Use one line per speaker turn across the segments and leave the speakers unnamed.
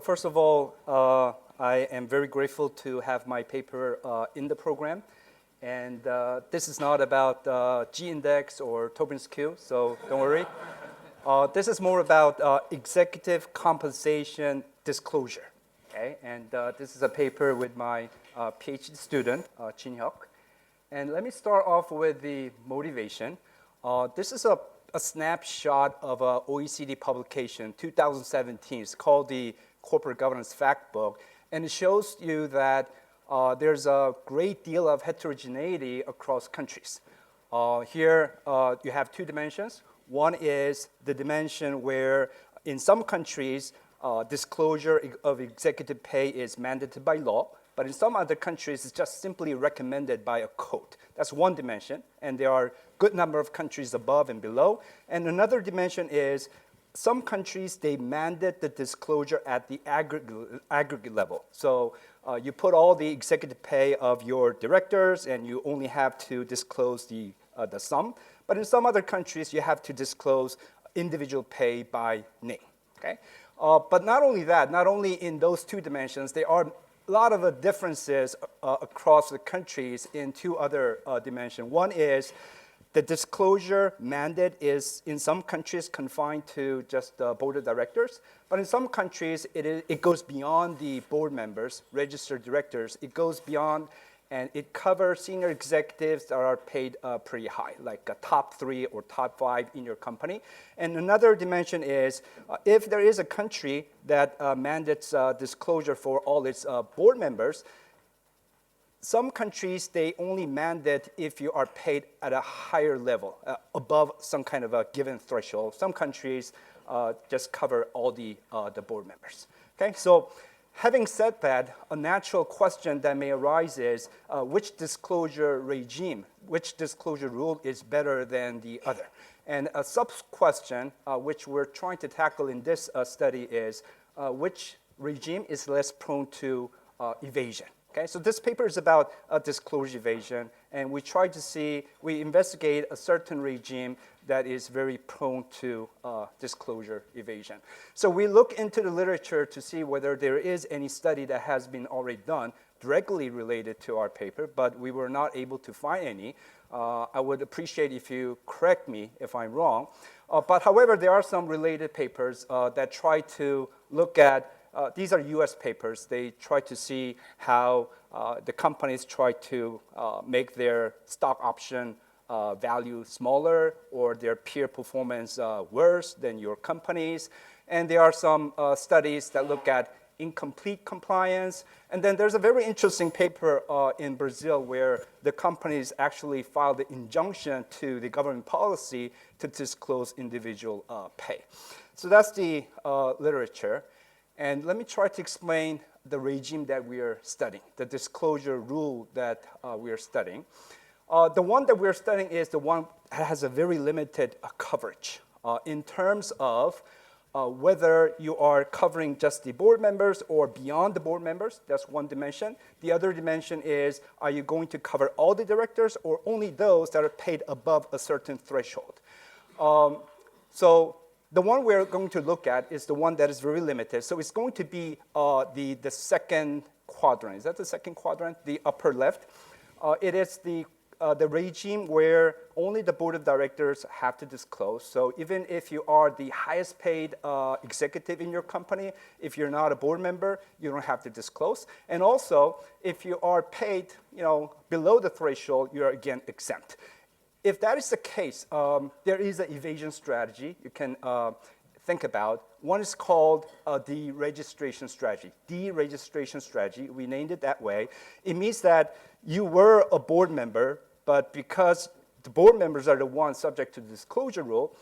So first of all, I am very grateful to have my paper in the program. And this is not about G-index or Tobin's Q, so don't worry. This is more about executive compensation disclosure. Okay? And this is a paper with my PhD student, Jin Hyuk. And let me start off with the motivation. This is a snapshot of an OECD publication, 2017. It's called the Corporate Governance Fact Book. And it shows you that there's a great deal of heterogeneity across countries. Here you have two dimensions. One is the dimension where in some countries, disclosure of executive pay is mandated by law. But in some other countries, it's just simply recommended by a code. That's one dimension. And there are a good number of countries above and below. And another dimension is some countries, they mandate the disclosure at the aggregate level. So you put all the executive pay of your directors, and you only have to disclose the sum. But in some other countries, you have to disclose individual pay by name. Okay? But not only that, not only in those two dimensions, there are a lot of differences across the countries in two other dimensions. One is the disclosure mandate is in some countries confined to just the board of directors, but in some countries it goes beyond the board members, registered directors. It goes beyond, and it covers senior executives that are paid pretty high, like a top 3 or top 5 in your company. And another dimension is if there is a country that mandates disclosure for all its board members, some countries, they only mandate if you are paid at a higher level, above some kind of a given threshold. Some countries just cover all the board members. Okay, so having said that, a natural question that may arise is which disclosure regime, which disclosure rule is better than the other? And a sub-question which we're trying to tackle in this study is which regime is less prone to evasion? Okay, so this paper is about disclosure evasion, and we investigate a certain regime that is very prone to disclosure evasion. So we look into the literature to see whether there is any study that has been already done directly related to our paper, but we were not able to find any. I would appreciate if you correct me if I'm wrong. But however, there are some related papers that try to look at these are US papers. They try to see how the companies try to make their stock option value smaller or their peer performance worse than your companies. And there are some studies that look at incomplete compliance. And then there's a very interesting paper in Brazil where the companies actually filed an injunction to the government policy to disclose individual pay. So that's the literature. And let me try to explain the regime that we are studying, the disclosure rule that we are studying. The one that we're studying is the one that has a very limited coverage in terms of whether you are covering just the board members or beyond the board members. That's one dimension. The other dimension is, are you going to cover all the directors or only those that are paid above a certain threshold? So the one we're going to look at is the one that is very limited. So it's going to be the second quadrant. Is that the second quadrant? The upper left. It is the regime where only the board of directors have to disclose. So even if you are the highest paid executive in your company, if you're not a board member, you don't have to disclose. And also, if you are paid below the threshold, you're again exempt. If that is the case, there is an evasion strategy you can think about. One is called deregistration strategy. Deregistration strategy, we named it that way. It means that you were a board member, but because the board members are the ones subject to the disclosure rule,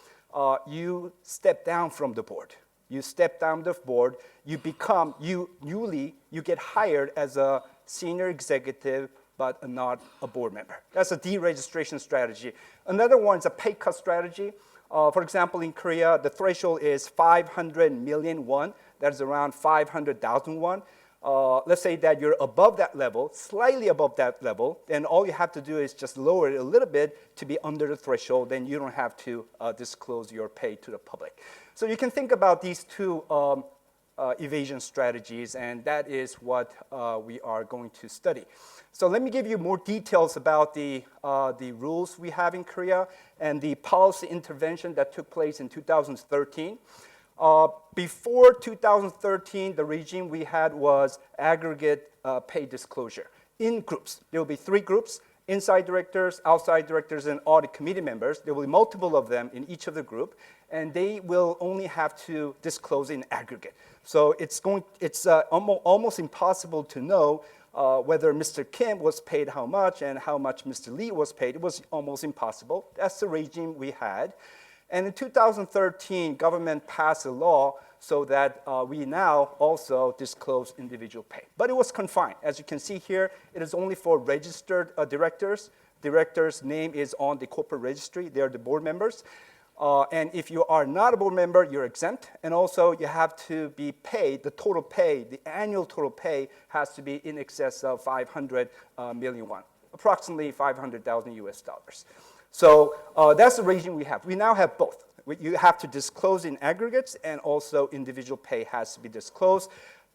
you step down from the board. You step down the board, you get hired as a senior executive, but not a board member. That's a deregistration strategy. Another one is a pay cut strategy. For example, in Korea, the threshold is 500 million won. That's around 500,000 won. Let's say that you're above that level, slightly above that level, then all you have to do is just lower it a little bit to be under the threshold, then you don't have to disclose your pay to the public. So you can think about these two evasion strategies, and that is what we are going to study. So let me give you more details about the rules we have in Korea and the policy intervention that took place in 2013. Before 2013, the regime we had was aggregate pay disclosure in groups. There will be 3 groups: inside directors, outside directors, and audit committee members. There will be multiple of them in each of the group, and they will only have to disclose in aggregate. So it's almost impossible to know whether Mr. Kim was paid how much and how much Mr. Lee was paid. It was almost impossible. That's the regime we had. And in 2013, government passed a law so that we now also disclose individual pay. But it was confined. As you can see here, it is only for registered directors. Director's name is on the corporate registry. They're the board members. And if you are not a board member, you're exempt. And also, you have to be paid, the total pay, the annual total pay has to be in excess of 500 million won, approximately 500,000 US dollars. So that's the regime we have. We now have both. You have to disclose in aggregates, and also individual pay has to be disclosed.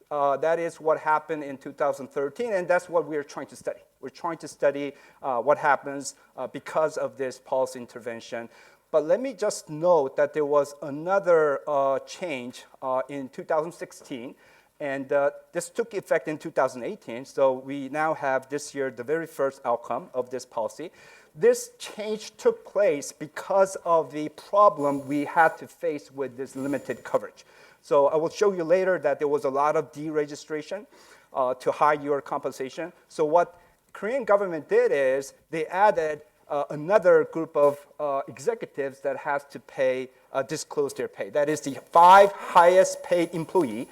That is what happened in 2013, and that's what we're trying to study. We're trying to study what happens because of this policy intervention. But let me just note that there was another change in 2016, and this took effect in 2018. So we now have this year the very first outcome of this policy. This change took place because of the problem we had to face with this limited coverage. So I will show you later that there was a lot of deregistration to hide your compensation. So what Korean government did is they added another group of executives that has to pay, disclose their pay. That is the 5 highest paid employee,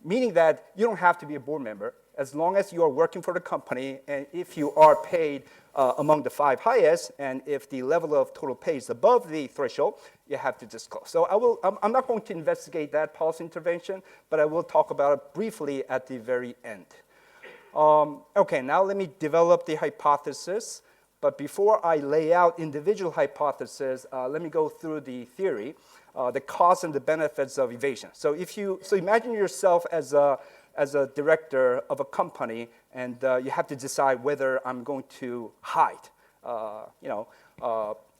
meaning that you don't have to be a board member as long as you are working for the company, and if you are paid among the 5 highest, and if the level of total pay is above the threshold, you have to disclose. So I'm not going to investigate that policy intervention, but I will talk about it briefly at the very end. Okay, now let me develop the hypothesis. But before I lay out individual hypotheses, let me go through the theory, the costs and the benefits of evasion. So imagine yourself as a director of a company, and you have to decide whether I'm going to hide,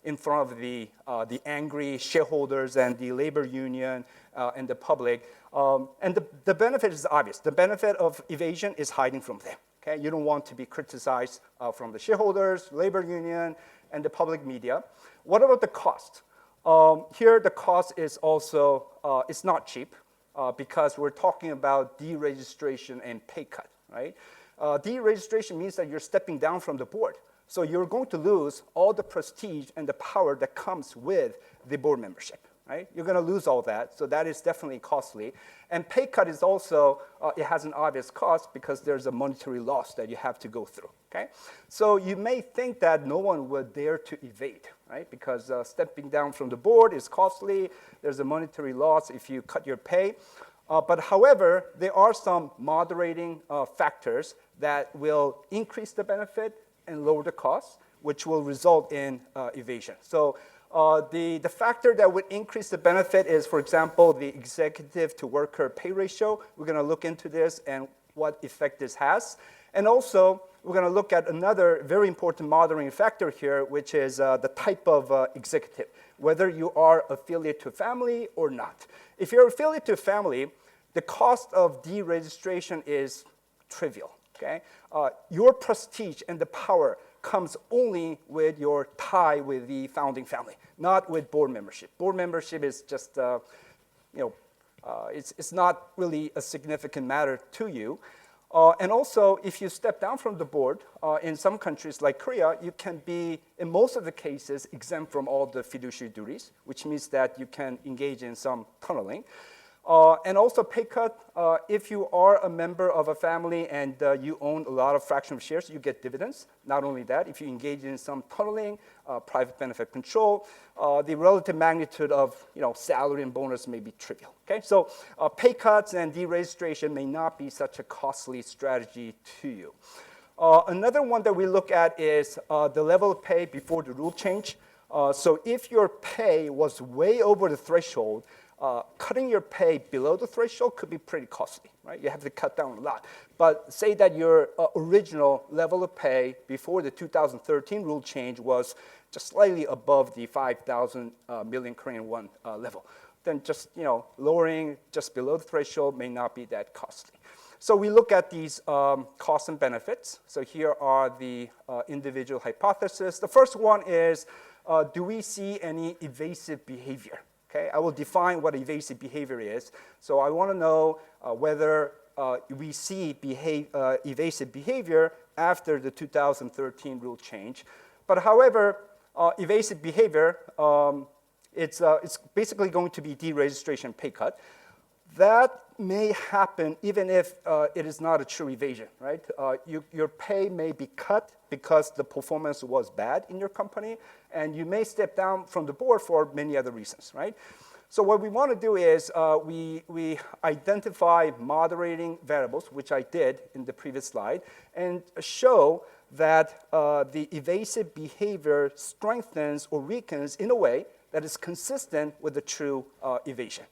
in front of the angry shareholders and the labor union and the public. And the benefit is obvious. The benefit of evasion is hiding from them. Okay? You don't want to be criticized from the shareholders, labor union, and the public media. What about the cost? Here, the cost is also, it's not cheap because we're talking about deregistration and pay cut, right? Deregistration means that you're stepping down from the board. So you're going to lose all the prestige and the power that comes with the board membership, right? You're going to lose all that, so that is definitely costly. And pay cut is also, it has an obvious cost because there's a monetary loss that you have to go through, okay? So you may think that no one would dare to evade, right? Because stepping down from the board is costly. There's a monetary loss if you cut your pay. But however, there are some moderating factors that will increase the benefit and lower the cost, which will result in evasion. So the factor that would increase the benefit is, for example, the executive to worker pay ratio. We're going to look into this and what effect this has. And also, we're going to look at another very important moderating factor here, which is the type of executive, whether you are affiliated to a family or not. If you're affiliated to a family, the cost of deregistration is trivial. Okay? Your prestige and the power comes only with your tie with the founding family, not with board membership. Board membership is just, it's not really a significant matter to you. And also, if you step down from the board, in some countries like Korea, you can be, in most of the cases, exempt from all the fiduciary duties, which means that you can engage in some tunneling. And also pay cut, if you are a member of a family and you own a lot of fractional shares, you get dividends. Not only that, if you engage in some tunneling, private benefit control, the relative magnitude of salary and bonus may be trivial. Okay? So pay cuts and deregistration may not be such a costly strategy to you. Another one that we look at is the level of pay before the rule change. So if your pay was way over the threshold, cutting your pay below the threshold could be pretty costly, right? You have to cut down a lot. But say that your original level of pay before the 2013 rule change was just slightly above the 5,000 million Korean won level. Then just lowering just below the threshold may not be that costly. So we look at these costs and benefits. So here are the individual hypotheses. The first one is, do we see any evasive behavior? Okay, I will define what evasive behavior is. So I want to know whether we see evasive behavior after the 2013 rule change. But however, evasive behavior, it's basically going to be deregistration pay cut. That may happen even if it is not a true evasion, right? Your pay may be cut because the performance was bad in your company, and you may step down from the board for many other reasons, right? So what we want to do is we identify moderating variables, which I did in the previous slide, and show that the evasive behavior strengthens or weakens in a way that is consistent with the true evasion.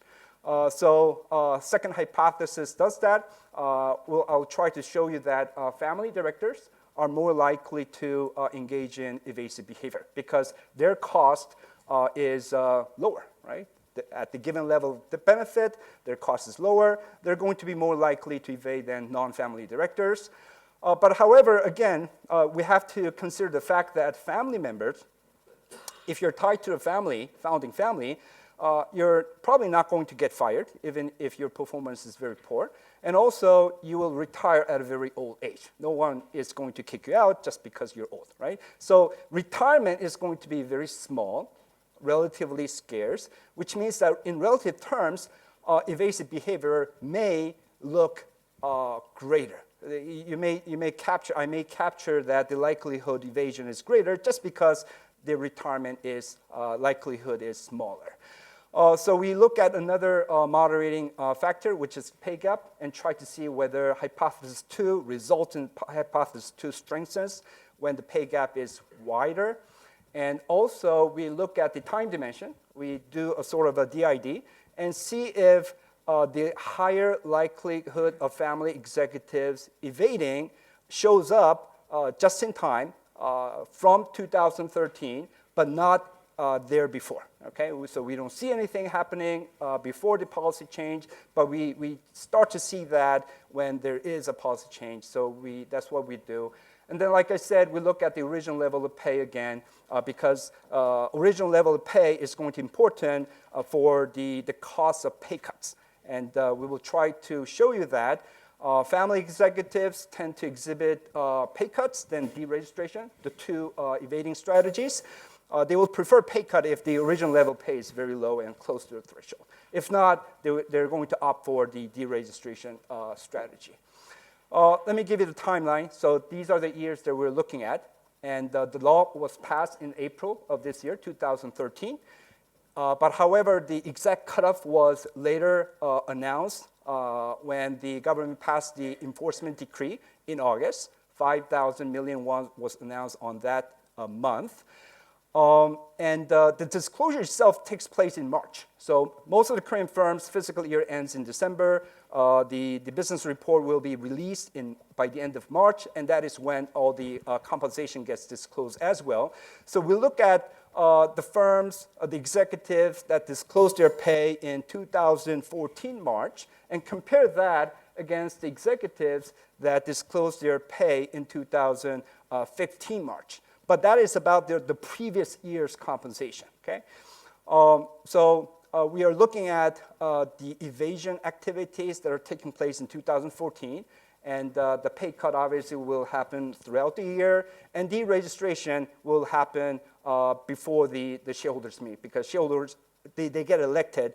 Second hypothesis does that. I'll try to show you that family directors are more likely to engage in evasive behavior because their cost is lower, right? At the given level of the benefit, their cost is lower. They're going to be more likely to evade than non-family directors. But however, again, we have to consider the fact that family members, if you're tied to a family, founding family, you're probably not going to get fired, even if your performance is very poor. And also, you will retire at a very old age. No one is going to kick you out just because you're old, right? So retirement is going to be very small, relatively scarce, which means that in relative terms, evasive behavior may look greater. I may capture that the likelihood evasion is greater just because the retirement likelihood is smaller. So we look at another moderating factor, which is pay gap, and try to see whether hypothesis 2 results in hypothesis 2 strengthens when the pay gap is wider. And also, we look at the time dimension. We do a sort of a DID and see if the higher likelihood of family executives evading shows up just in time from 2013, but not there before. Okay, so we don't see anything happening before the policy change, but we start to see that when there is a policy change. So that's what we do. And then, like I said, we look at the original level of pay again because original level of pay is going to be important for the cost of pay cuts. And we will try to show you that family executives tend to exhibit pay cuts than deregistration, the two evading strategies. They will prefer pay cut if the original level pay is very low and close to the threshold. If not, they're going to opt for the deregistration strategy. Let me give you the timeline. So these are the years that we're looking at. And the law was passed in April of this year, 2013. But however, the exact cutoff was later announced when the government passed the enforcement decree in August. 5,000 million won was announced on that month. The disclosure itself takes place in March. So most of the Korean firms' fiscal year ends in December. The business report will be released by the end of March, and that is when all the compensation gets disclosed as well. So we look at the firms, the executives that disclosed their pay in 2014 March, and compare that against the executives that disclosed their pay in 2015 March. But that is about the previous year's compensation, okay? We are looking at the evasion activities that are taking place in 2014, and the pay cut obviously will happen throughout the year, and deregistration will happen before the shareholders meet, because shareholders, they get elected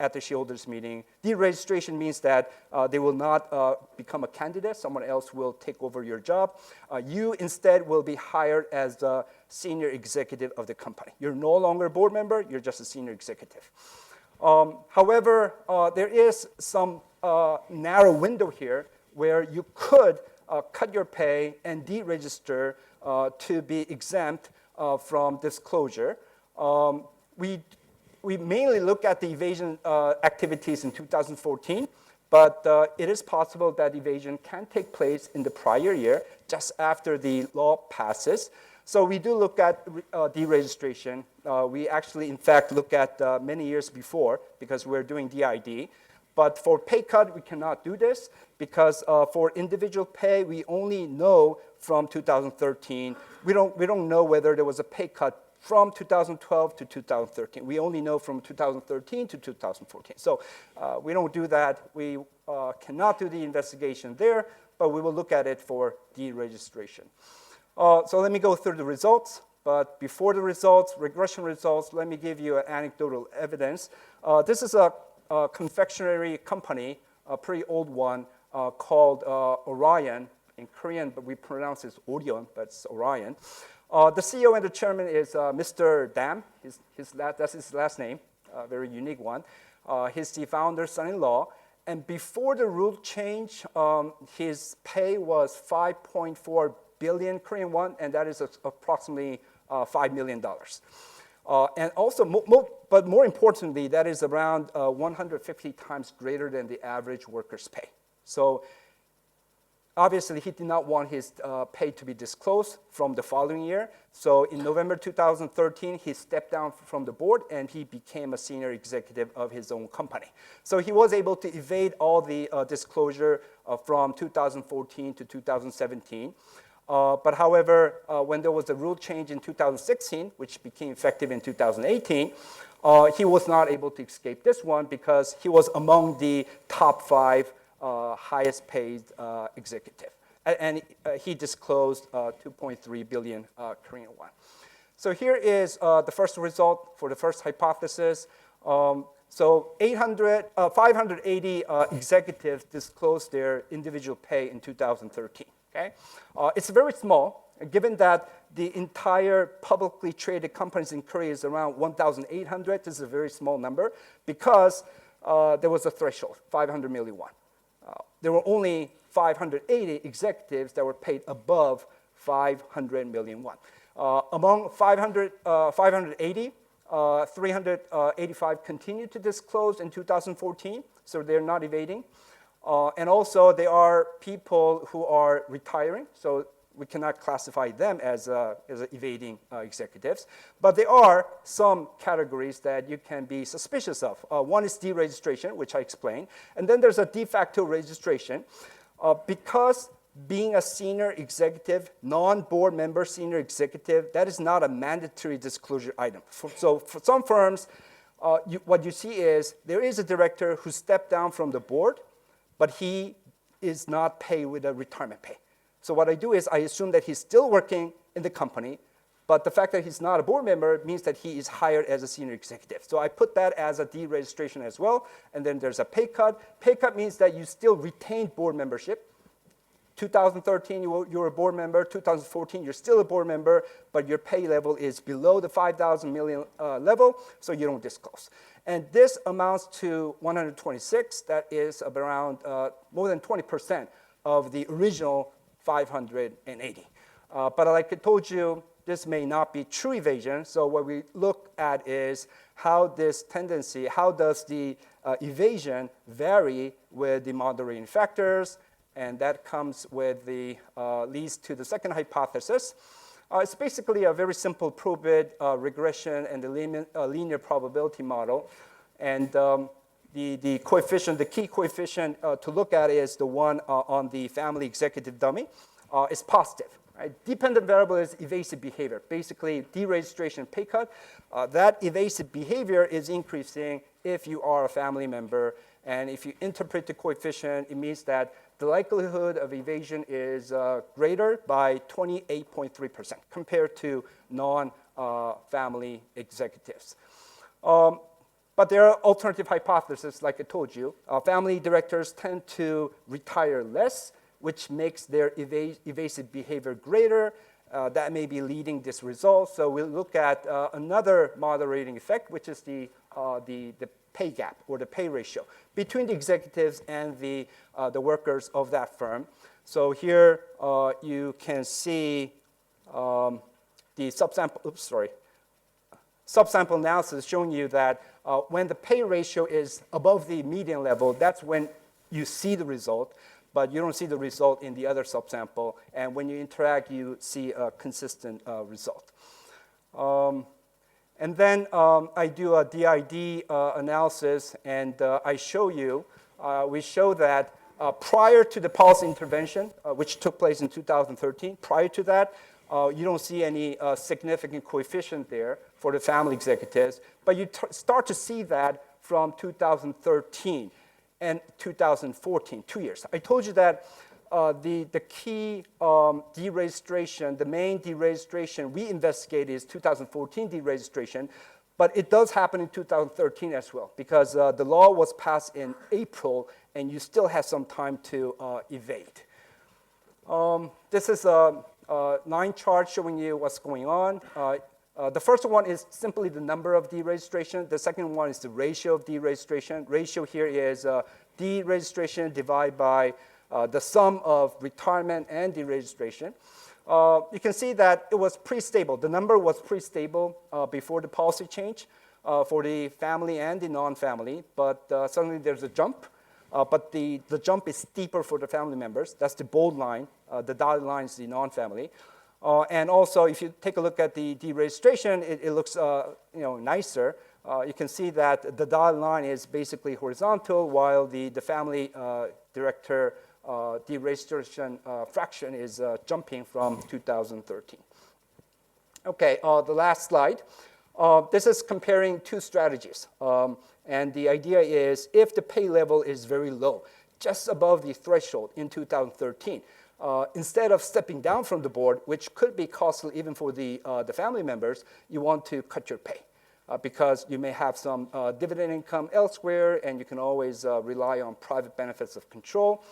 at the shareholders meeting. Deregistration means that they will not become a candidate. Someone else will take over your job. You instead will be hired as the senior executive of the company. You're no longer a board member. You're just a senior executive. However, there is some narrow window here where you could cut your pay and deregister to be exempt from disclosure. We we mainly look at the evasion activities in 2014, but it is possible that evasion can take place in the prior year, just after the law passes. So we do look at deregistration. We actually, in fact, look at many years before, because we're doing DID. But for pay cut, we cannot do this, because for individual pay, we only know from 2013. We don't know whether there was a pay cut from 2012 to 2013. We only know from 2013 to 2014. So we don't do that. We cannot do the investigation there, but we will look at it for deregistration. So let me go through the results. But before the results, regression results, let me give you an anecdotal evidence. This is a confectionery company, a pretty old one, called Orion. In Korean, but we pronounce it Orion, but it's Orion. The CEO and the chairman is Mr. Dam. That's his last name, a very unique one. He's the founder's son-in-law. And before the rule change, his pay was 5.4 billion Korean won, and that is approximately $5 million. And also, but more importantly, that is around 150 times greater than the average worker's pay. So obviously, he did not want his pay to be disclosed from the following year. So in November 2013, he stepped down from the board, and he became a senior executive of his own company. So he was able to evade all the disclosure from 2014 to 2017. But however, when there was a rule change in 2016, which became effective in 2018, he was not able to escape this one, because he was among the top 5 highest paid executive. And he disclosed 2.3 billion Korean won. So here is the first result for the first hypothesis. So 580 executives disclosed their individual pay in 2013. Okay? It's very small, given that the entire publicly traded companies in Korea is around 1,800. This is a very small number, because there was a threshold, 500 million won. There were only 580 executives that were paid above 500 million won. Among 580, 385 continued to disclose in 2014, so they're not evading. And also, there are people who are retiring, so we cannot classify them as evading executives. But there are some categories that you can be suspicious of. One is deregistration, which I explained. And then there's a de facto registration. Because being a senior executive, non-board member senior executive, that is not a mandatory disclosure item. So for some firms, what you see is there is a director who stepped down from the board, but he is not paid with a retirement pay. So what I do is I assume that he's still working in the company, but the fact that he's not a board member means that he is hired as a senior executive. So I put that as a deregistration as well. And then there's a pay cut. Pay cut means that you still retain board membership. 2013, you were a board member. 2014, you're still a board member, but your pay level is below the 5,000 million level, so you don't disclose. And this amounts to 126. That is around more than 20% of the original 580. But like I told you, this may not be true evasion. So what we look at is how this tendency, how does the evasion vary with the moderating factors, and that comes with the leads to the second hypothesis. It's basically a very simple probit regression and the linear probability model. And the coefficient, the key coefficient to look at is the one on the family executive dummy. It's positive. Right? Dependent variable is evasive behavior. Basically, deregistration pay cut. That evasive behavior is increasing if you are a family member. And if you interpret the coefficient, it means that the likelihood of evasion is greater by 28.3% compared to non-family executives. But there are alternative hypotheses, like I told you. Family directors tend to retire less, which makes their evasive behavior greater. That may be leading this result. So we'll look at another moderating effect, which is the pay gap or the pay ratio between the executives and the workers of that firm. So here you can see the subsample. Oops, sorry. subsample analysis showing you that when the pay ratio is above the median level, that's when you see the result, but you don't see the result in the other subsample. And when you interact, you see a consistent result. And then I do a DID analysis, and I show you, we show that prior to the policy intervention, which took place in 2013, prior to that, you don't see any significant coefficient there for the family executives, but you start to see that from 2013 and 2014, 2 years. I told you that the key deregistration, the main deregistration we investigate is 2014 deregistration, but it does happen in 2013 as well, because the law was passed in April, and you still have some time to evade. This is a 9 chart showing you what's going on. The first one is simply the number of deregistration. The second one is the ratio of deregistration. Ratio here is deregistration divided by the sum of retirement and deregistration. You can see that it was pretty stable. The number was pretty stable before the policy change for the family and the non-family, but suddenly there's a jump. But the jump is steeper for the family members. That's the bold line. The dotted line is the non-family. And also, if you take a look at the deregistration, it looks nicer. You can see that the dotted line is basically horizontal, while the family director deregistration fraction is jumping from 2013. Okay, the last slide. This is comparing 2 strategies. And the idea is if the pay level is very low, just above the threshold in 2013, instead of stepping down from the board, which could be costly even for the family members, you want to cut your pay because you may have some dividend income elsewhere, and you can always rely on private benefits of control.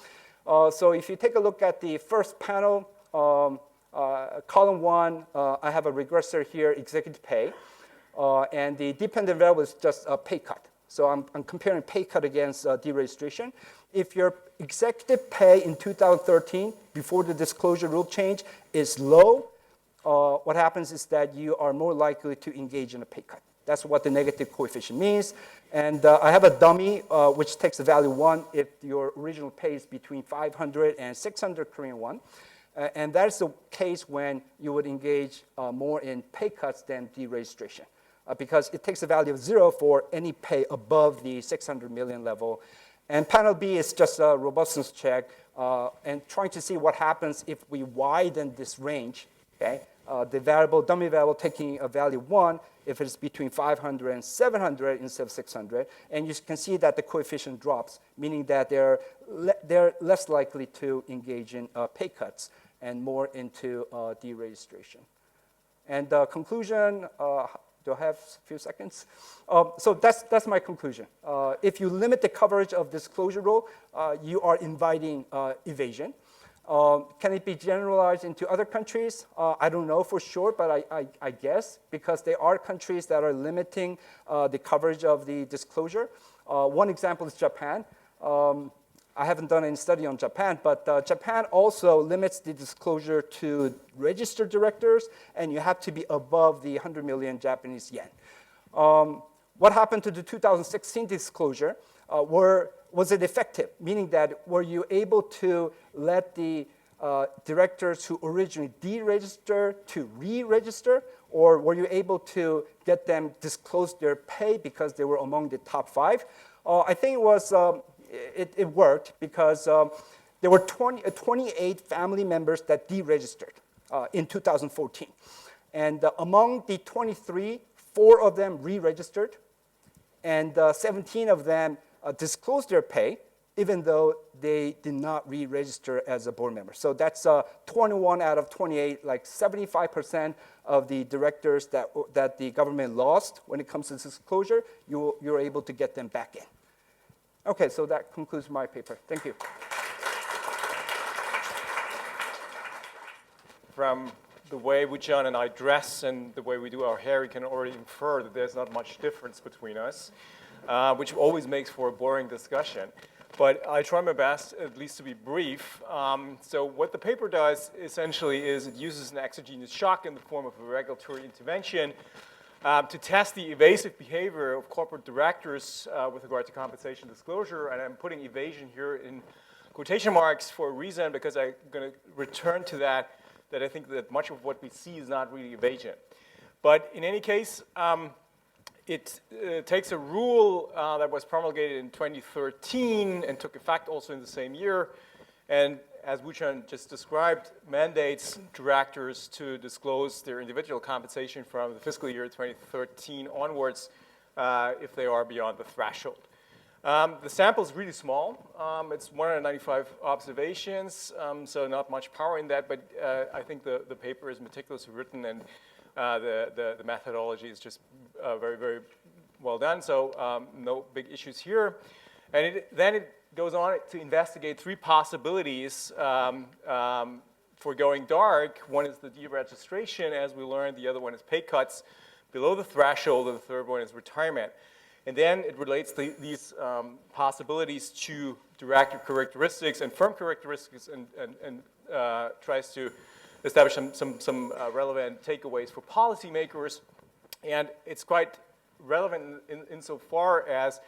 So if you take a look at the first panel, column 1, I have a regressor here, executive pay. And the dependent variable is just a pay cut. So I'm comparing pay cut against deregistration. If your executive pay in 2013, before the disclosure rule change, is low, what happens is that you are more likely to engage in a pay cut. That's what the negative coefficient means. And I have a dummy, which takes the value 1 if your original pay is between 500 and 600 Korean won. And that's the case when you would engage more in pay cuts than deregistration. Because it takes a value of 0 for any pay above the 600 million level. And panel B is just a robustness check and trying to see what happens if we widen this range. Okay? The variable, dummy variable, taking a value 1 if it's between 500 and 700 instead of 600. And you can see that the coefficient drops, meaning that they're less likely to engage in pay cuts and more into deregistration. And conclusion, do I have a few seconds? So that's my conclusion. If you limit the coverage of disclosure rule, you are inviting evasion. Can it be generalized into other countries? I don't know for sure, but I guess, because there are countries that are limiting the coverage of the disclosure. One example is Japan. I haven't done any study on Japan, but Japan also limits the disclosure to registered directors, and you have to be above the 100 million Japanese yen. What happened to the 2016 disclosure? Was it effective? Meaning that were you able to let the directors who originally deregistered to re-register, or were you able to get them disclose their pay because they were among the top 5? I think it was. It worked because there were 28 family members that deregistered in 2014. And among the 23, 4 of them re-registered, and 17 of them disclosed their pay, even though they did not re-register as a board member. So that's 21 out of 28, like 75% of the directors that the government lost when it comes to disclosure, you're able to get them back in. Okay, so that concludes my paper. Thank you.
From the way Woo-Chan and I dress and the way we do our hair, you can already infer that there's not much difference between us, which always makes for a boring discussion. But I try my best, at least to be brief. So what the paper does, essentially, is it uses an exogenous shock in the form of a regulatory intervention to test the evasive behavior of corporate directors with regard to compensation disclosure. And I'm putting evasion here in quotation marks for a reason, because I'm going to return to that I think that much of what we see is not really evasion. But in any case, it takes a rule that was promulgated in 2013 and took effect also in the same year. And as Wuchan just described, mandates directors to disclose their individual compensation from the fiscal year 2013 onwards if they are beyond the threshold. The sample is really small. It's 195 observations, so not much power in that, but I think the paper is meticulously written, and the methodology is just very, very well done, so no big issues here. And then it goes on to investigate three possibilities for going dark. One is the deregistration, as we learned. The other one is pay cuts below the threshold, and the third one is retirement. And then it relates these possibilities to director characteristics and firm characteristics, and tries to establish some relevant takeaways for policymakers. And it's quite relevant insofar as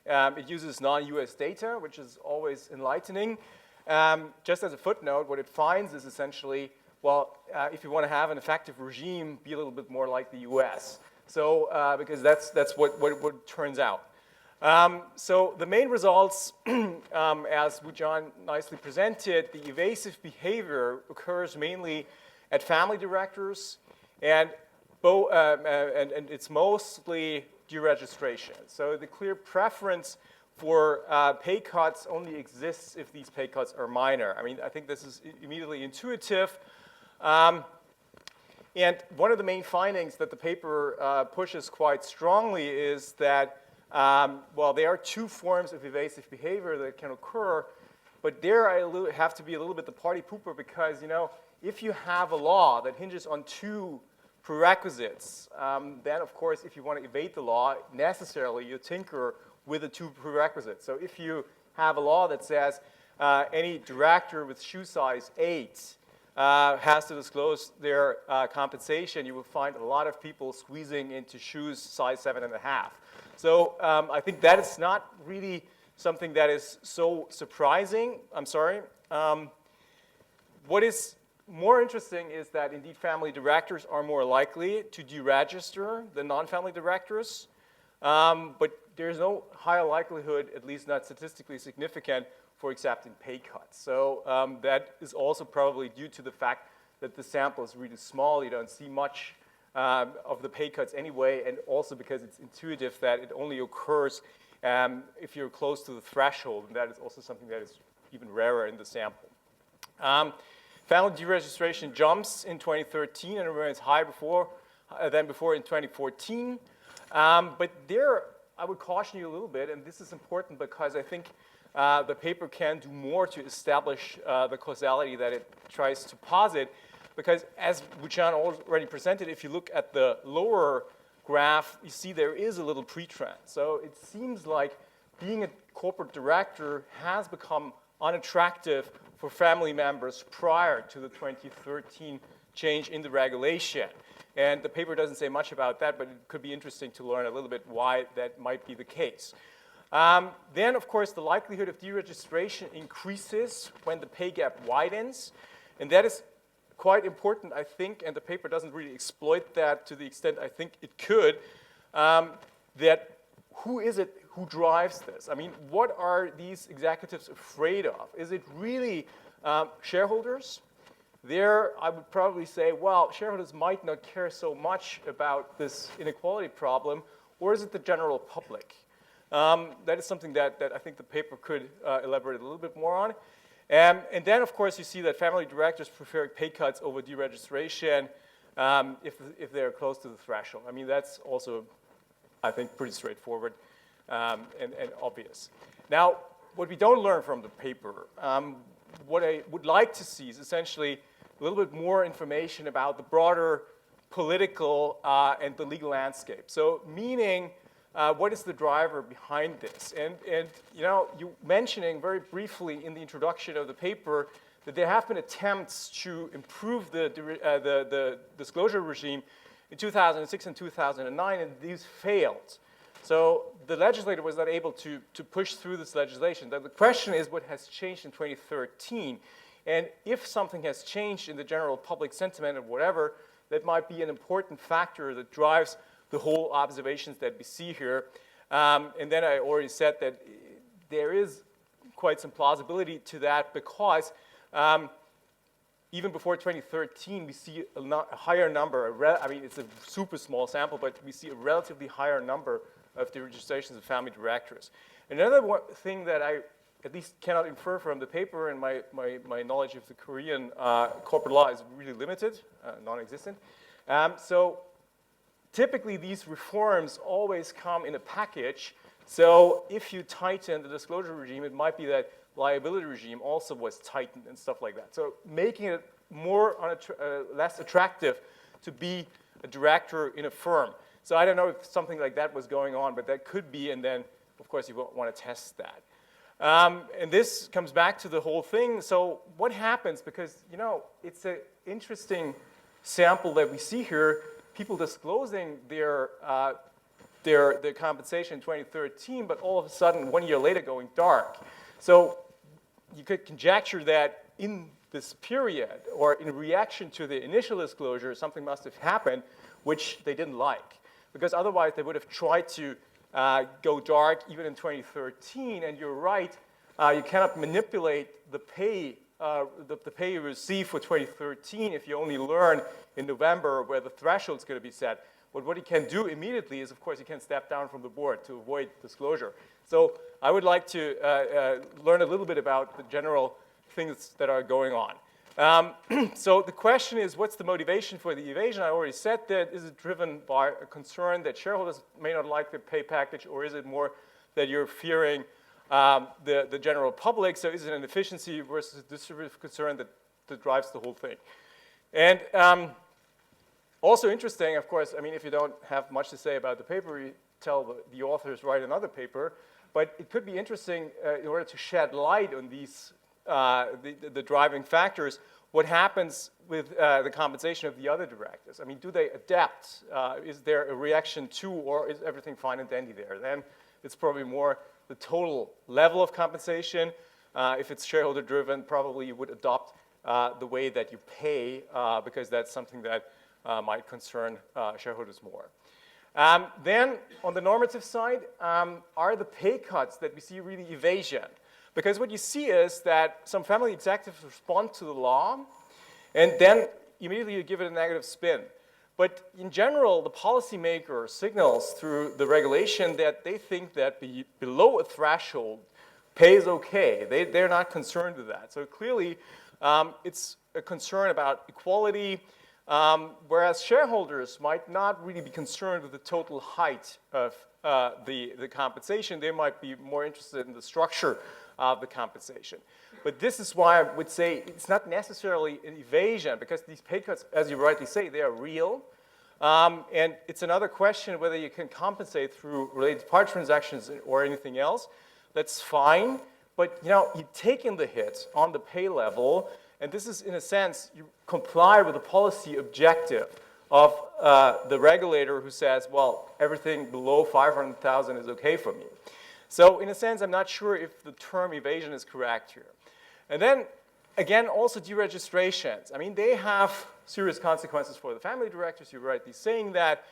it uses non-US data, which is always enlightening. Just as a footnote, what it finds is essentially, well, if you want to have an effective regime, be a little bit more like the US. So, because that's what turns out. So the main results, as Wujan nicely presented, the evasive behavior occurs mainly at family directors, and it's mostly deregistration. So the clear preference for pay cuts only exists if these pay cuts are minor. I mean, I think this is immediately intuitive. And one of the main findings that the paper pushes quite strongly is that, well, there are two forms of evasive behavior that can occur, but there I have to be a little bit the party pooper, because, you know, if you have a law that hinges on two prerequisites, then, of course, if you want to evade the law, necessarily you tinker with the two prerequisites. So if you have a law that says any director with shoe size 8 has to disclose their compensation, you will find a lot of people squeezing into shoes size 7.5. So I think that is not really something that is so surprising. I'm sorry. What is more interesting is that indeed family directors are more likely to deregister than non-family directors, but there's no higher likelihood, at least not statistically significant, for accepting pay cuts. So that is also probably due to the fact that the sample is really small. You don't see much of the pay cuts anyway, and also because it's intuitive that it only occurs if you're close to the threshold, and that is also something that is even rarer in the sample. Family deregistration jumps in 2013 and remains high than before in 2014. But there, I would caution you a little bit, and this is important because I think the paper can do more to establish the causality that it tries to posit, because as Wuchan already presented, if you look at the lower graph, you see there is a little pre-trend. So it seems like being a corporate director has become unattractive for family members prior to the 2013 change in the regulation. And the paper doesn't say much about that, but it could be interesting to learn a little bit why that might be the case. Then, of course, the likelihood of deregistration increases when the pay gap widens. And that is quite important, I think, and the paper doesn't really exploit that to the extent I think it could, that who is it who drives this? I mean, what are these executives afraid of? Is it really shareholders? There, I would probably say, well, shareholders might not care so much about this inequality problem, or is it the general public? That is something that I think the paper could elaborate a little bit more on. And then, of course, you see that family directors prefer pay cuts over deregistration if they're close to the threshold. I mean, that's also, I think, pretty straightforward and obvious. Now, what we don't learn from the paper, what I would like to see is essentially a little bit more information about the broader political and the legal landscape. So, meaning, what is the driver behind this? And you know, you mentioning very briefly in the introduction of the paper that there have been attempts to improve the disclosure regime in 2006 and 2009, and these failed. So the legislator was not able to push through this legislation. The question is what has changed in 2013, and if something has changed in the general public sentiment or whatever, that might be an important factor that drives the whole observations that we see here. And then I already said that there is quite some plausibility to that because even before 2013, we see a higher number. I mean, it's a super small sample, but we see a relatively higher number of deregistrations of family directors. Another thing that I at least cannot infer from the paper, and my knowledge of the Korean corporate law is really limited, non-existent. So typically, these reforms always come in a package. So if you tighten the disclosure regime, it might be that liability regime also was tightened and stuff like that. So making it less attractive to be a director in a firm. So I don't know if something like that was going on, but that could be, and then, of course, you want to test that. And this comes back to the whole thing. So what happens? Because, you know, it's an interesting sample that we see here. People disclosing their compensation in 2013, but all of a sudden, 1 year later, going dark. So you could conjecture that in this period, or in reaction to the initial disclosure, something must have happened which they didn't like. Because otherwise, they would have tried to go dark even in 2013. And you're right, you cannot manipulate the pay you receive for 2013 if you only learn in November where the threshold is going to be set. But what you can do immediately is, of course, you can step down from the board to avoid disclosure. So I would like to learn a little bit about the general things that are going on. So the question is, what's the motivation for the evasion? I already said that. Is it driven by a concern that shareholders may not like the pay package, or is it more that you're fearing the general public? So is it an efficiency versus a distributive concern that drives the whole thing? And also interesting, of course, I mean, if you don't have much to say about the paper, you tell the authors write another paper. But it could be interesting in order to shed light on these the driving factors, what happens with the compensation of the other directors. I mean, do they adapt? Is there a reaction to, or is everything fine and dandy there? Then it's probably more the total level of compensation. If it's shareholder driven, probably you would adopt the way that you pay because that's something that might concern shareholders more. Then on the normative side, are the pay cuts that we see really evasion? Because what you see is that some family executives respond to the law, and then immediately you give it a negative spin. But in general, the policymaker signals through the regulation that they think that below a threshold, pay is okay. They're not concerned with that. So clearly, it's a concern about equality, whereas shareholders might not really be concerned with the total height of the compensation. They might be more interested in the structure of the compensation. But this is why I would say it's not necessarily an evasion, because these pay cuts, as you rightly say, they are real. And it's another question whether you can compensate through related party transactions or anything else. That's fine. But you know, you've taken the hit on the pay level, and this is, in a sense, you comply with the policy objective of the regulator who says, well, everything below 500,000 is okay for me. So in a sense, I'm not sure if the term evasion is correct here. And then, again, also deregistrations. I mean, they have serious consequences for the family directors. You're rightly saying that.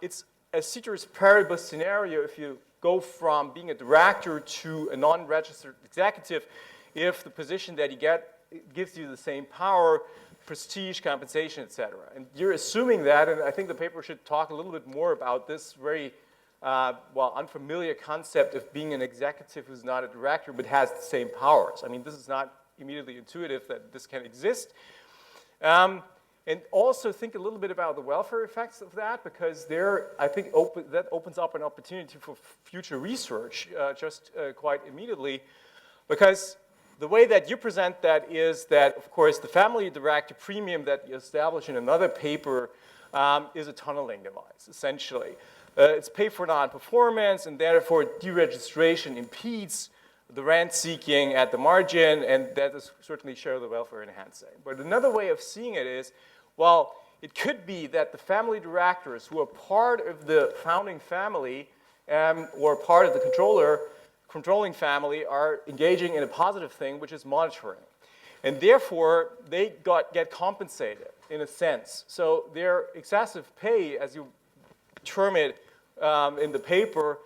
It's a ceteris paribus scenario if you go from being a director to a non-registered executive, if the position that you get gives you the same power, prestige, compensation, et cetera. And you're assuming that, and I think the paper should talk a little bit more about this very unfamiliar concept of being an executive who's not a director but has the same powers. I mean, this is not immediately intuitive that this can exist. And also think a little bit about the welfare effects of that, because I think that opens up an opportunity for future research quite immediately, because the way that you present that is that, of course, the family director premium that you establish in another paper is a tunneling device, essentially. It's pay for non-performance, and therefore deregistration impedes the rent-seeking at the margin, and that is certainly shareholder welfare enhancing. But another way of seeing it is, well, it could be that the family directors who are part of the founding family or part of the controlling family are engaging in a positive thing, which is monitoring. And therefore, they get compensated in a sense. So their excessive pay, as you term it in the paper,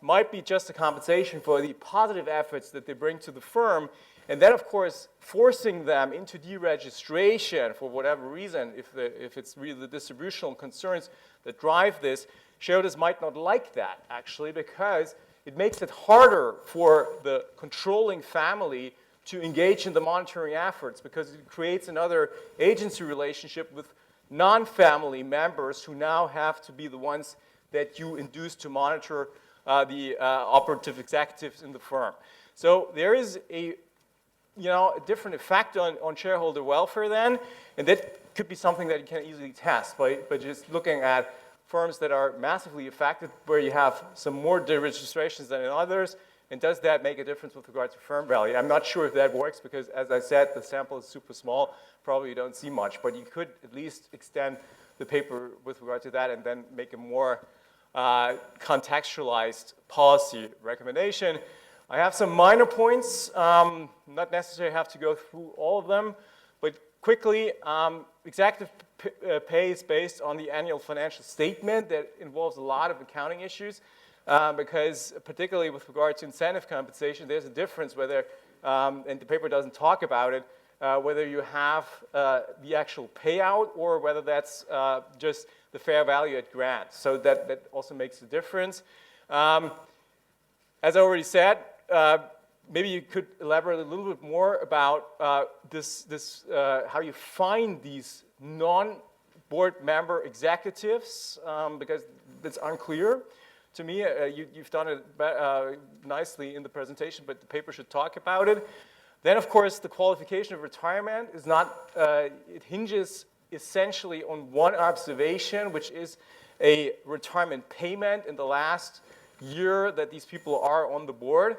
might be just a compensation for the positive efforts that they bring to the firm. And then, of course, forcing them into deregistration for whatever reason, if it's really the distributional concerns that drive this, shareholders might not like that, actually, because it makes it harder for the controlling family to engage in the monitoring efforts, because it creates another agency relationship with non-family members who now have to be the ones that you induce to monitor the operative executives in the firm. So there is a different effect on shareholder welfare then, and that could be something that you can easily test by just looking at firms that are massively affected, where you have some more deregistrations than in others, and does that make a difference with regard to firm value? I'm not sure if that works because, as I said, the sample is super small. Probably you don't see much, but you could at least extend the paper with regard to that and then make a more contextualized policy recommendation. I have some minor points, not necessarily have to go through all of them, but quickly, executive pay is based on the annual financial statement that involves a lot of accounting issues, because particularly with regard to incentive compensation, there's a difference whether, and the paper doesn't talk about it, whether you have the actual payout or whether that's just the fair value at grant. So that also makes a difference. As I already said, maybe you could elaborate a little bit more about how you find these non-board member executives, because it's unclear to me. You've done it nicely in the presentation, but the paper should talk about it. Then, of course, the qualification of retirement is not, it hinges essentially on one observation, which is a retirement payment in the last year that these people are on the board.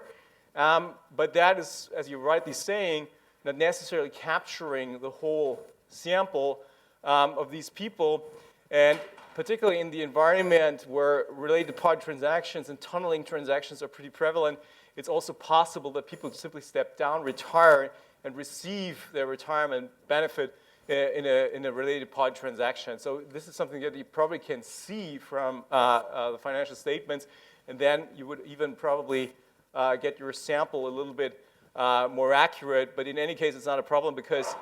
But that is, as you're rightly saying, not necessarily capturing the whole sample of these people. And particularly in the environment where related party transactions and tunneling transactions are pretty prevalent, it's also possible that people simply step down, retire, and receive their retirement benefit in a related party transaction. So this is something that you probably can see from the financial statements, and then you would even probably get your sample a little bit more accurate. But in any case, it's not a problem, because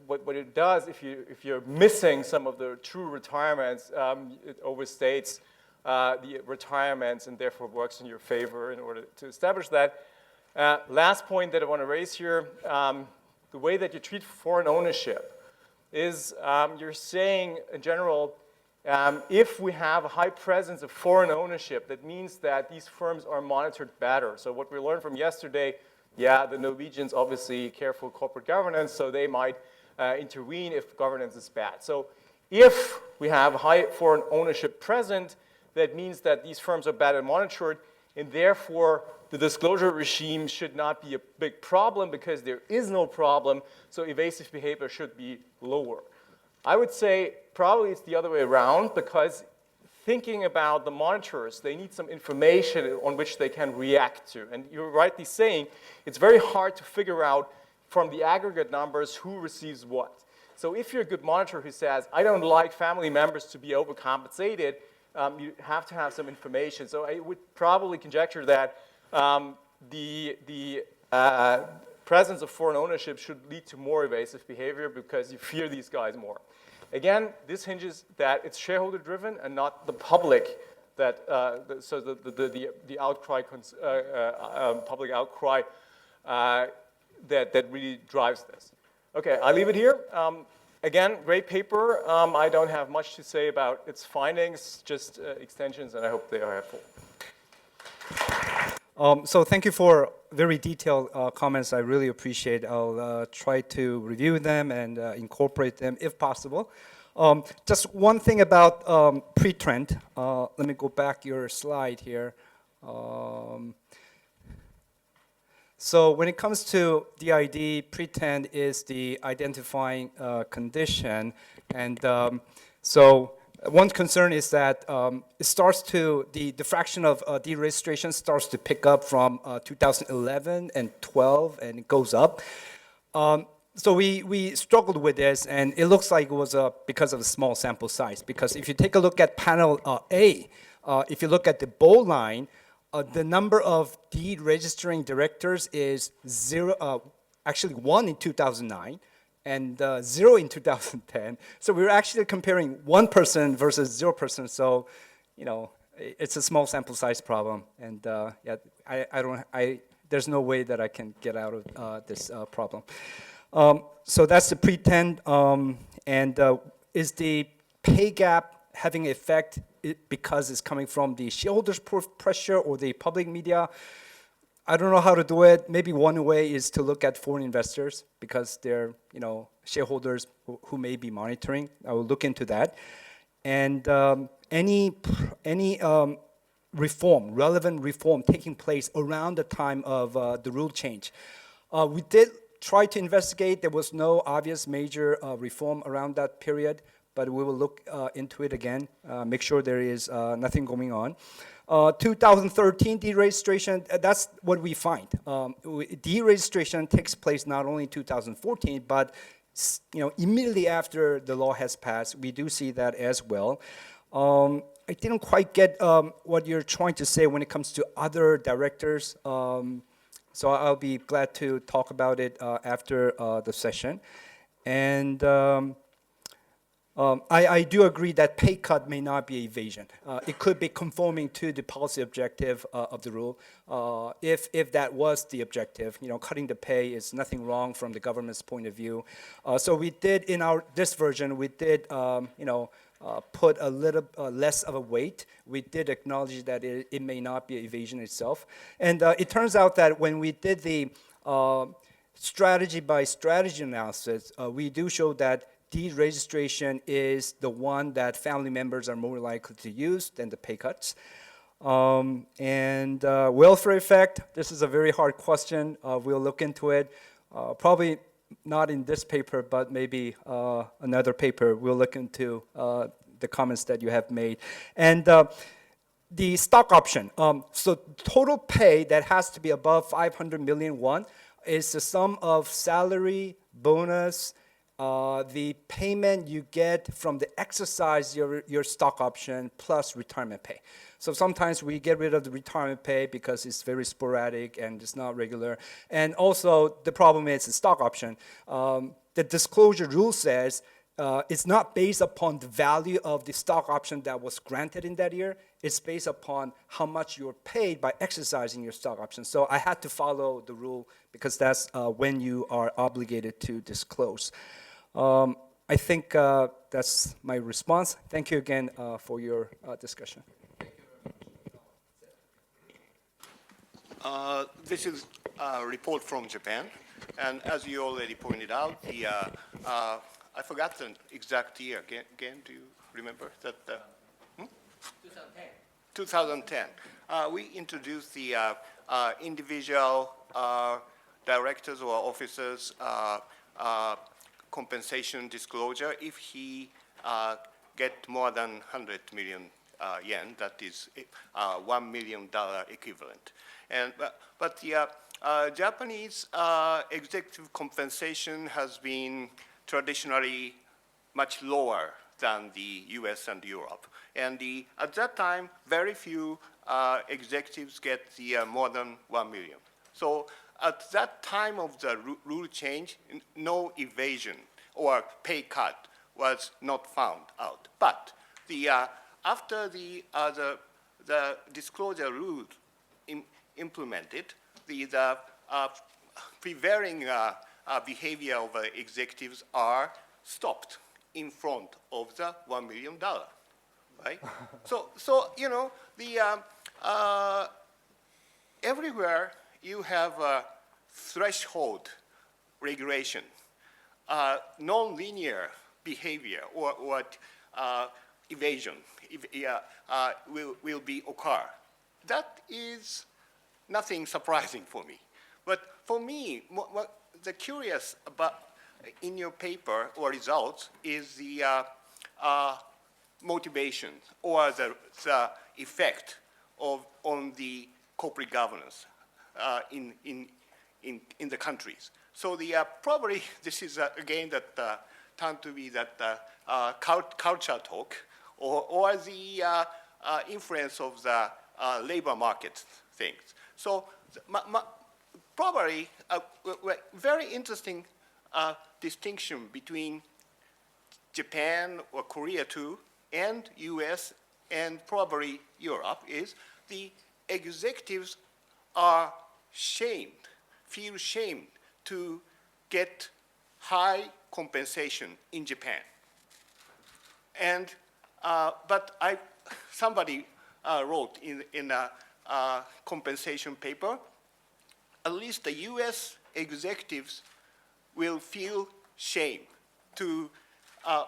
what it does, if you're missing some of the true retirements, it overstates the retirements and therefore works in your favor in order to establish that. Last point that I want to raise here, the way that you treat foreign ownership is you're saying in general, if we have a high presence of foreign ownership, that means that these firms are monitored better. So what we learned from yesterday, the Norwegians obviously care for corporate governance, so they might intervene if governance is bad. So if we have high foreign ownership present, that means that these firms are better monitored, and therefore the disclosure regime should not be a big problem, because there is no problem, so evasive behavior should be lower. I would say probably it's the other way around, because thinking about the monitors, they need some information on which they can react to. And you're rightly saying it's very hard to figure out from the aggregate numbers who receives what. So if you're a good monitor who says, I don't like family members to be overcompensated, you have to have some information. So I would probably conjecture that the presence of foreign ownership should lead to more evasive behavior, because you fear these guys more. Again, this hinges that it's shareholder driven and not the public that, so the outcry, public outcry that really drives this. Okay, I'll leave it here. Again, great paper. I don't have much to say about its findings, just extensions, and I hope they are helpful.
So thank you for very detailed comments. I really appreciate. I'll try to review them and incorporate them if possible. Just one thing about pre-trend. Let me go back your slide here. So when it comes to DID, pretend is the identifying condition. And so one concern is that it starts to, the fraction of deregistration starts to pick up from 2011 and 12, and it goes up. So we struggled with this, and it looks like it was because of a small sample size. Because if you take a look at panel A, if you look at the bold line, the number of deregistering directors is zero, actually 1 in 2009 and 0 in 2010. So we're actually comparing 1 person versus 0 person. So, you know, it's a small sample size problem. And yeah, there's no way that I can get out of this problem. So that's the pretend. And is the pay gap having an effect because it's coming from the shareholders' pressure or the public media? I don't know how to do it. Maybe one way is to look at foreign investors because they're, you know, shareholders who may be monitoring. I will look into that. And any reform, relevant reform taking place around the time of the rule change. We did try to investigate. There was no obvious major reform around that period, but we will look into it again, make sure there is nothing going on. 2013 deregistration, that's what we find. Deregistration takes place not only in 2014, but immediately after the law has passed, we do see that as well. I didn't quite get what you're trying to say when it comes to other directors. So I'll be glad to talk about it after the session. And I do agree that pay cut may not be evasion. It could be conforming to the policy objective of the rule. If that was the objective, cutting the pay is nothing wrong from the government's point of view. So we did in this version, we did put a little less of a weight. We did acknowledge that it may not be evasion itself. And it turns out that when we did the strategy by strategy analysis, we do show that deregistration is the one that family members are more likely to use than the pay cuts. And welfare effect, this is a very hard question. We'll look into it. Probably not in this paper, but maybe another paper. We'll look into the comments that you have made. And the stock option. So total pay that has to be above 500 million won is the sum of salary, bonus, the payment you get from the exercise your stock option plus retirement pay. So sometimes we get rid of the retirement pay because it's very sporadic and it's not regular. And also the problem is the stock option. The disclosure rule says it's not based upon the value of the stock option that was granted in that year. It's based upon how much you're paid by exercising your stock option. So I had to follow the rule because that's when you are obligated to disclose. I think that's my response. Thank you again for your discussion.
This is a report from Japan, and as you already pointed out, I forgot the exact year. Again, do you remember that?
2010.
2010. We introduced the individual directors or officers compensation disclosure if he get more than 100 million yen, that is $1 million equivalent. And but the Japanese executive compensation has been traditionally much lower than the US and Europe. And at that time, very few executives get more than 1 million. So at that time of the rule change, no evasion or pay cut was not found out. But after the disclosure rule implemented, the prevailing behavior of executives are stopped in front of the $1 million, right? so everywhere you have a threshold regulation, non-linear behavior or evasion will occur. That is nothing surprising for me. But for me, what the curious about in your paper or results is the motivation or the effect on the corporate governance in the countries. So probably this is again that tend to be that culture talk or the influence of the labor market things. So probably a very interesting distinction between Japan or Korea too, and US and probably Europe is the executives are feel shamed to get high compensation in Japan. And, but somebody wrote in a compensation paper, at least the US executives will feel shame to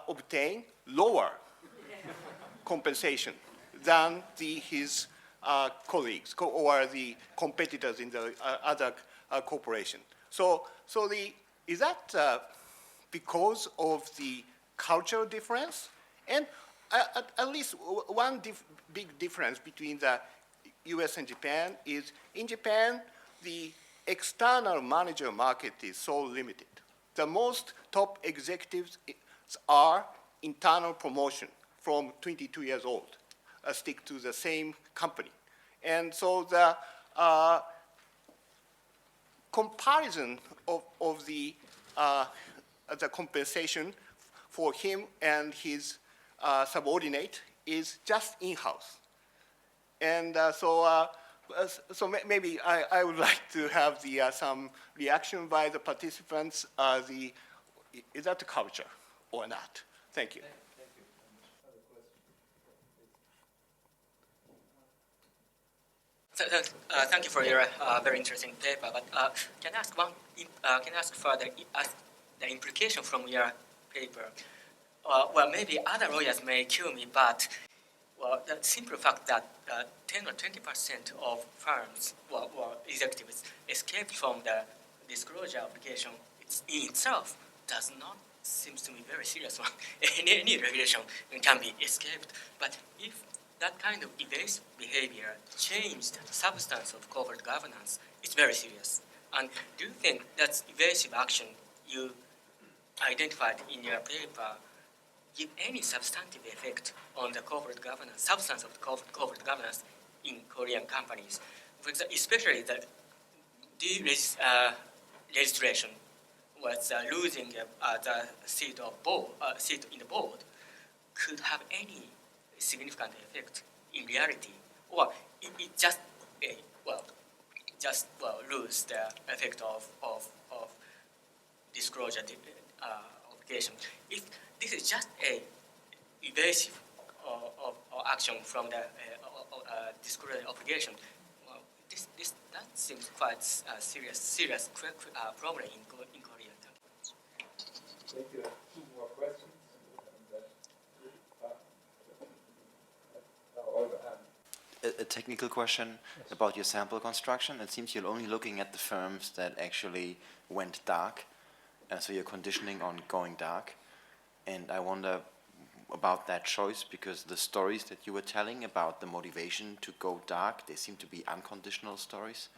obtain lower compensation than his colleagues or the competitors in the other corporation. So is that because of the cultural difference? And at least one big difference between the US and Japan is in Japan, the external manager market is so limited. The most top executives are internal promotion from 22 years old, stick to the same company. And so the comparison of the compensation for him and his subordinate is just in-house. And so maybe I would like to have some reaction by the participants. Is that the culture or not? Thank you.
Thank you for your very interesting paper. But can I ask further the implication from your paper? Well, maybe other lawyers may kill me, but well, the simple fact that 10 or 20% of firms or executives escaped from the disclosure obligation in itself does not seem to be very serious one. Any regulation can be escaped, but if that kind of evasive behavior changed the substance of corporate governance, it's very serious. And do you think that evasive action you identified in your paper give any substantive effect on the corporate governance, substance of the corporate governance in Korean companies? For example, especially the deregistration was losing the seat in the board could have any significant effect in reality, or it just lose the effect of disclosure obligation. If this is just a evasive action from the disclosure obligation, well, that seems quite a serious problem in Korea.
Thank you. Two more questions.
A technical question about your sample construction. It seems you're only looking at the firms that actually went dark, and so you're conditioning on going dark. And I wonder about that choice, because the stories that you were telling about the motivation to go dark, they seem to be unconditional stories.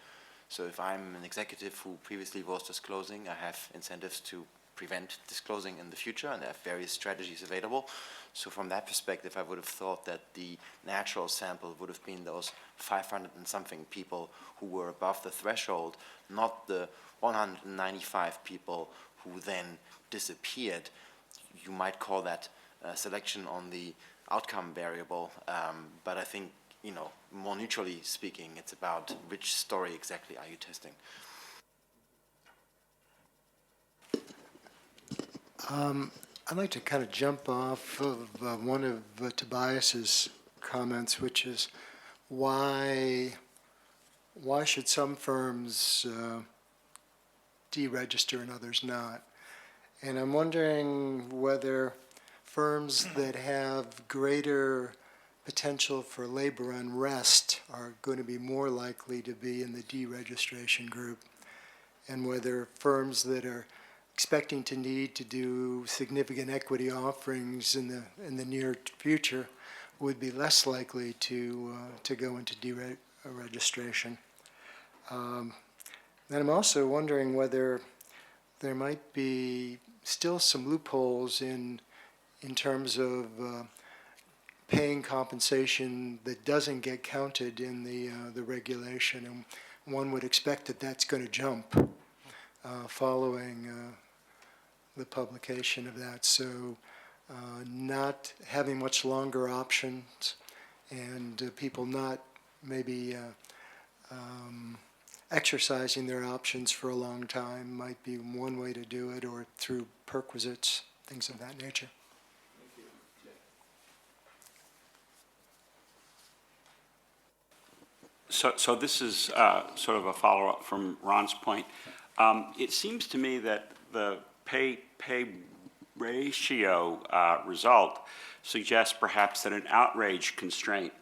So if I'm an executive who previously was disclosing, I have incentives to prevent disclosing in the future, and there are various strategies available. So from that perspective, I would have thought that the natural sample would have been those 500 and something people who were above the threshold, not the 195 people who then disappeared. You might call that selection on the outcome variable, but I think, more neutrally speaking, it's about which story exactly are you testing.
I'd like to kind of jump off of one of Tobias's comments, which is why should some firms deregister and others not? And I'm wondering whether firms that have greater potential for labor unrest are going to be more likely to be in the deregistration group. and whether firms that are expecting to need to do significant equity offerings in the near future would be less likely to go into deregistration. Then I'm also wondering whether there might be still some loopholes in terms of paying compensation that doesn't get counted in the regulation, and one would expect that that's going to jump following the publication of that. So not having much longer options, and people not maybe exercising their options for a long time might be one way to do it, or through perquisites, things of that nature.
So this is sort of a follow-up from Ron's point. It seems to me that the pay ratio result suggests perhaps that an outrage constraint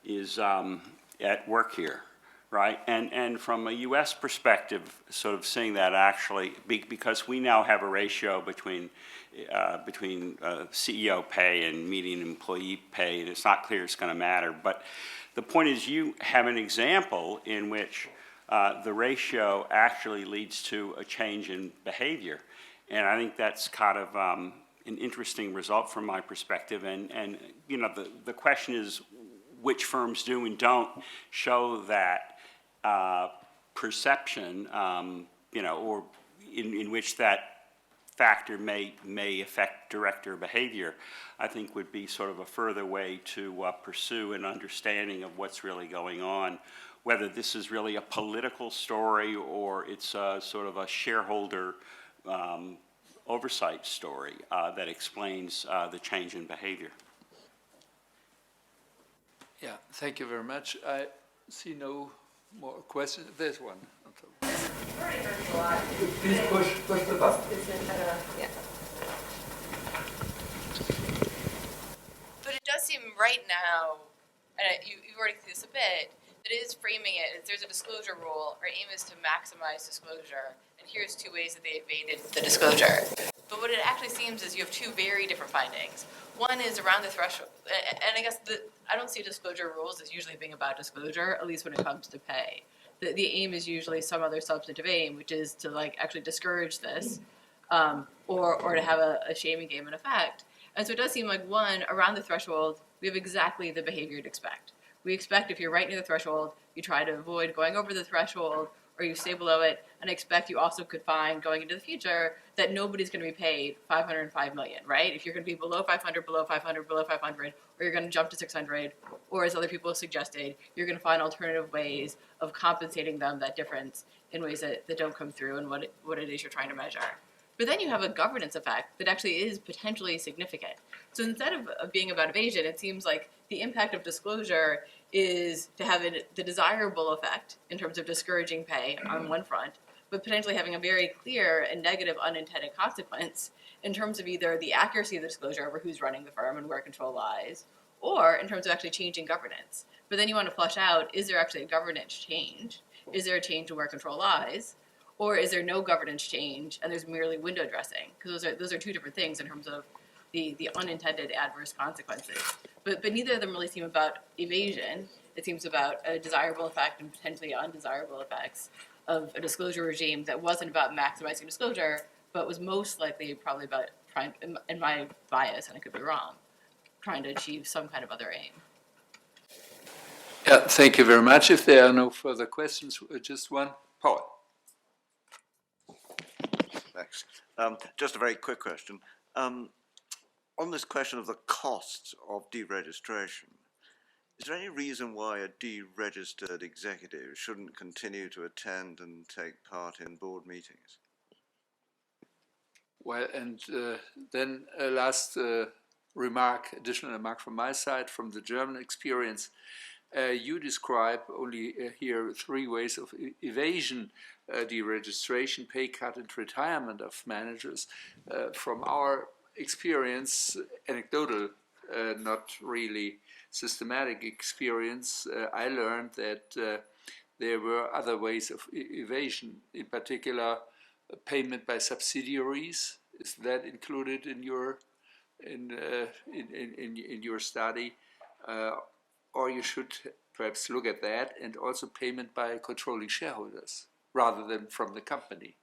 is at work here, right? And from a U.S. perspective, sort of seeing that actually, because we now have a ratio between CEO pay and median employee pay, and it's not clear it's going to matter. But the point is, you have an example in which the ratio actually leads to a change in behavior. And I think that's kind of an interesting result from my perspective. And you know, the question is, which firms do and don't show that perception, you know, or in which that factor may affect director behavior, I think would be sort of a further way to pursue an understanding of what's really going on, whether this is really a political story or it's sort of a shareholder oversight story that explains the change in behavior.
Yeah, thank you very much. I see no more questions. There's one. Please push the button.
Yeah. But it does seem right now, and you've already seen this a bit, that it is framing it as there's a disclosure rule. Our aim is to maximize disclosure, and here's two ways that they evaded the disclosure. But what it actually seems is you have two very different findings. One is around the threshold, and I guess I don't see disclosure rules as usually being about disclosure, at least when it comes to pay. The aim is usually some other substantive aim, which is to like actually discourage this, or to have a shaming game in effect. And so it does seem like, one, around the threshold, we have exactly the behavior you'd expect. We expect if you're right near the threshold, you try to avoid going over the threshold, or you stay below it, and I expect you also could find going into the future that nobody's going to be paid $505 million, right? If you're going to be below 500, below 500, below 500, or you're going to jump to 600, or as other people have suggested, you're going to find alternative ways of compensating them that difference in ways that don't come through in what it is you're trying to measure. But then you have a governance effect that actually is potentially significant. So instead of being about evasion, it seems like the impact of disclosure is to have the desirable effect in terms of discouraging pay on one front, but potentially having a very clear and negative unintended consequence in terms of either the accuracy of the disclosure over who's running the firm and where control lies, or in terms of actually changing governance. But then you want to flush out, is there actually a governance change? Is there a change to where control lies? Or is there no governance change and there's merely window dressing? Because those are two different things in terms of the unintended adverse consequences. But neither of them really seem about evasion. It seems about a desirable effect and potentially undesirable effects of a disclosure regime that wasn't about maximizing disclosure, but was most likely probably about trying, in my bias, and I could be wrong, trying to achieve some kind of other aim.
Yeah, thank you very much. If there are no further questions, just one. Paul.
Thanks. Just a very quick question. On this question of the costs of deregistration, is there any reason why a deregistered executive shouldn't continue to attend and take part in board meetings?
Well, and then a last additional remark from my side, from the German experience. You describe only here three ways of evasion: deregistration, pay cut, and retirement of managers. From our experience, anecdotal, not really systematic experience, I learned that there were other ways of evasion, in particular payment by subsidiaries. Is that included in your in your study? Or you should perhaps look at that, and also payment by controlling shareholders rather than from the company.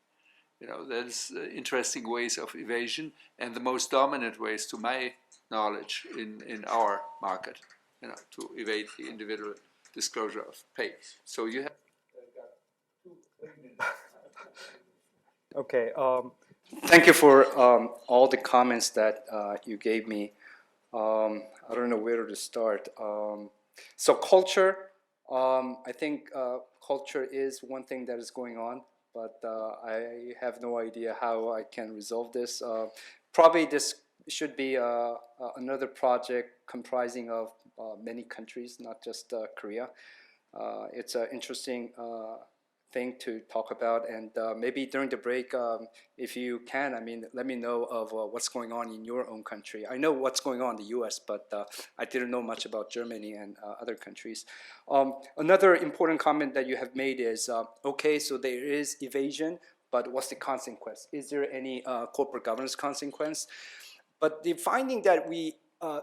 You know, there's interesting ways of evasion, and the most dominant ways, to my knowledge, in our market, you know, to evade the individual disclosure of pay. So you have
Okay. Thank you for all the comments that you gave me. I don't know where to start. So culture, I think culture is one thing that is going on, but I have no idea how I can resolve this. Probably this should be another project comprising of many countries, not just Korea. It's an interesting thing to talk about, and maybe during the break, if you can, I mean, let me know of what's going on in your own country. I know what's going on in the US, but I didn't know much about Germany and other countries. Another important comment that you have made is, okay, so there is evasion, but what's the consequence? Is there any corporate governance consequence? But the finding that we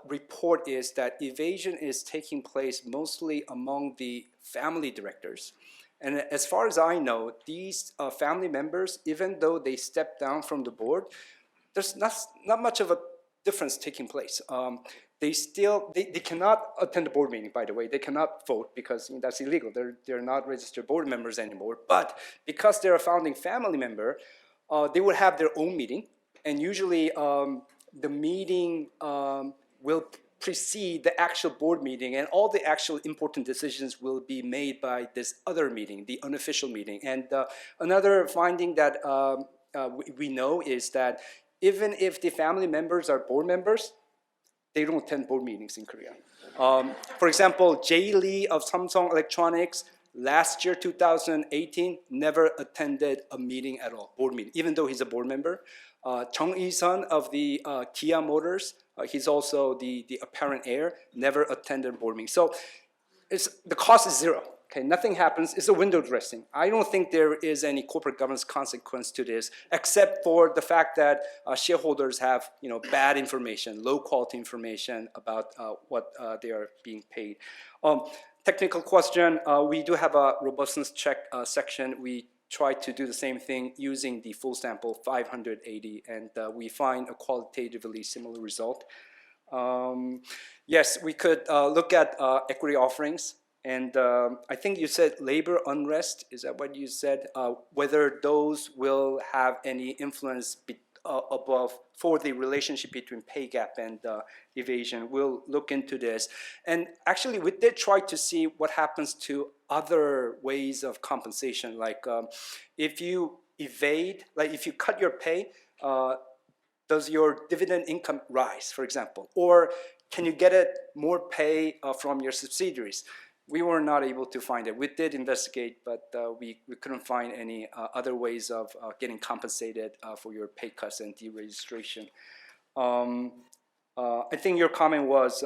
report is that evasion is taking place mostly among the family directors. And as far as I know, these family members, even though they step down from the board, there's not much of a difference taking place. They cannot attend the board meeting, by the way. They cannot vote because that's illegal. They're not registered board members anymore. But because they're a founding family member, they would have their own meeting. And usually the meeting will precede the actual board meeting, and all the actual important decisions will be made by this other meeting, the unofficial meeting. And another finding that we know is that even if the family members are board members, they don't attend board meetings in Korea. For example, Jay Lee of Samsung Electronics last year, 2018, never attended a meeting at all, board meeting, even though he's a board member. Chung Il-sun of the Kia Motors, he's also the apparent heir, never attended a board meeting. So the cost is zero. Okay, nothing happens. It's a window dressing. I don't think there is any corporate governance consequence to this, except for the fact that shareholders have bad information, low quality information about what they are being paid. Technical question, we do have a robustness check section. We try to do the same thing using the full sample 580, and we find a qualitatively similar result. Yes, we could look at equity offerings, and I think you said labor unrest. Is that what you said? Whether those will have any influence above for the relationship between pay gap and evasion. We'll look into this. And actually, we did try to see what happens to other ways of compensation. Like if you evade, like if you cut your pay, does your dividend income rise, for example? Or can you get more pay from your subsidiaries? We were not able to find it. We did investigate, but we couldn't find any other ways of getting compensated for your pay cuts and deregistration. I think your comment was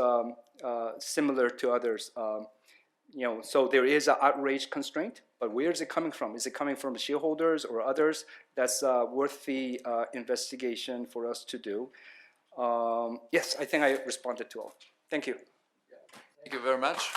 similar to others. So there is an outrage constraint, but where is it coming from? Is it coming from shareholders or others? That's worth the investigation for us to do. Yes, I think I responded to all. Thank you.
Thank you very much.